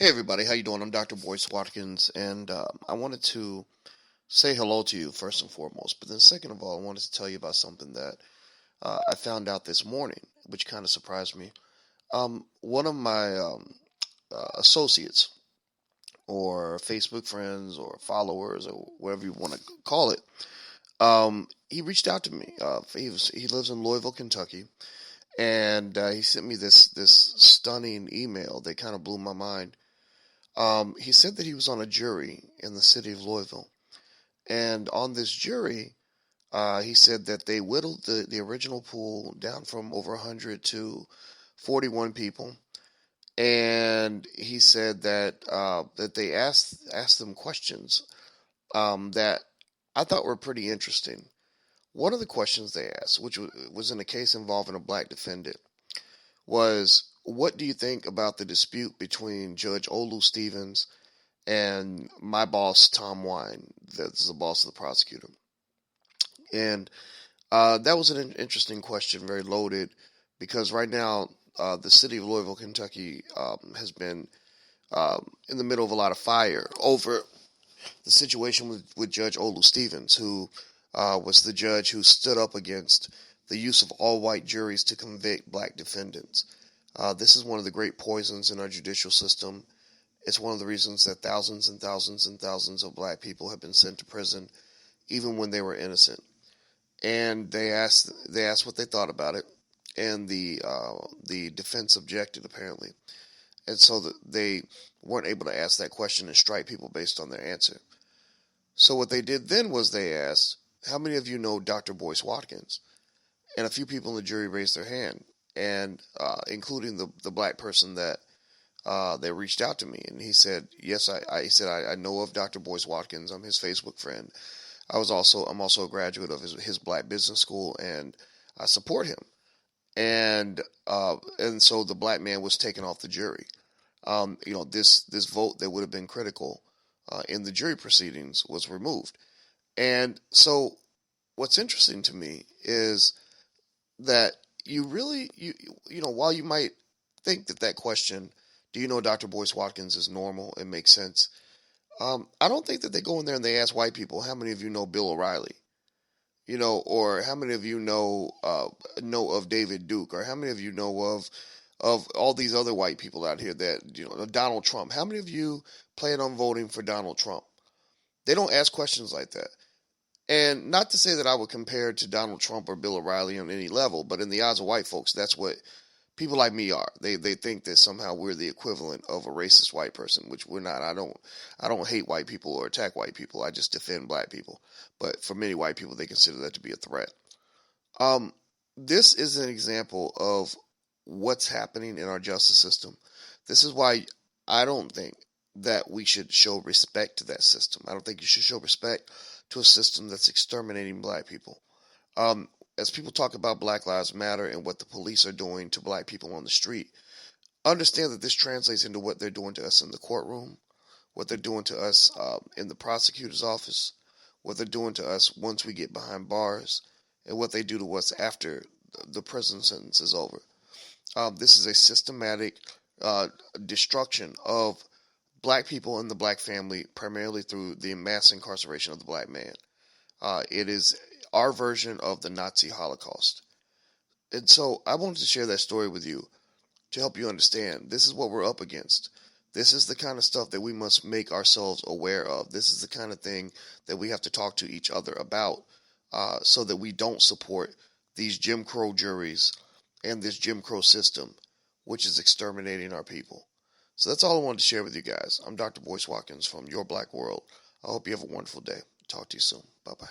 Hey everybody, how you doing? I'm Dr. Boyce Watkins, and I wanted to say hello to you first and foremost. But then, second of all, I wanted to tell you about something that I found out this morning, which kind of surprised me. One of my associates, or Facebook friends, or followers, or whatever you want to call it, he reached out to me. He lives in Louisville, Kentucky, and he sent me this stunning email that kind of blew my mind. He said that he was on a jury in the city of Louisville. And on this jury, he said that they whittled the original pool down from over 100 to 41 people. And he said that they asked them questions that I thought were pretty interesting. One of the questions they asked, which was in a case involving a black defendant, was, what do you think about the dispute between Judge Olu Stevens and my boss, Tom Wine, that's the boss of the prosecutor? And that was an interesting question, very loaded, because right now the city of Louisville, Kentucky, has been in the middle of a lot of fire over the situation with Judge Olu Stevens, who was the judge who stood up against the use of all white juries to convict black defendants. This is one of the great poisons in our judicial system. It's one of the reasons that thousands and thousands and thousands of black people have been sent to prison, even when they were innocent. And they asked what they thought about it, and the defense objected apparently, and so they weren't able to ask that question and strike people based on their answer. So what they did then was they asked, "How many of you know Dr. Boyce Watkins?" And a few people in the jury raised their hand, and including the black person that they reached out to me, and he said, "Yes, he said I know of Dr. Boyce Watkins. I'm his Facebook friend. I'm also a graduate of his black business school, and I support him." And so the black man was taken off the jury. This vote that would have been critical in the jury proceedings was removed. And so what's interesting to me is that while you might think that question, do you know Dr. Boyce Watkins, is normal and makes sense? I don't think that they go in there and they ask white people, how many of you know Bill O'Reilly? Or how many of you know of David Duke, or how many of you know of all these other white people out here that Donald Trump. How many of you plan on voting for Donald Trump? They don't ask questions like that. And not to say that I would compare to Donald Trump or Bill O'Reilly on any level, but in the eyes of white folks, that's what people like me are. They think that somehow we're the equivalent of a racist white person, which we're not. I don't hate white people or attack white people. I just defend black people. But for many white people, they consider that to be a threat. Um, this is an example of what's happening in our justice system. This is why I don't think that we should show respect to that system. I don't think you should show respect to a system that's exterminating black people. Um, as people talk about Black Lives Matter and what the police are doing to black people on the street, understand that this translates into what they're doing to us in the courtroom, what they're doing to us in the prosecutor's office, what they're doing to us once we get behind bars, and what they do to us after the prison sentence is over. This is a systematic uh, destruction of black people and the black family, primarily through the mass incarceration of the black man. It is our version of the Nazi Holocaust. And so I wanted to share that story with you to help you understand this is what we're up against. This is the kind of stuff that we must make ourselves aware of. This is the kind of thing that we have to talk to each other about so that we don't support these Jim Crow juries and this Jim Crow system, which is exterminating our people. So that's all I wanted to share with you guys. I'm Dr. Boyce Watkins from Your Black World. I hope you have a wonderful day. Talk to you soon. Bye bye.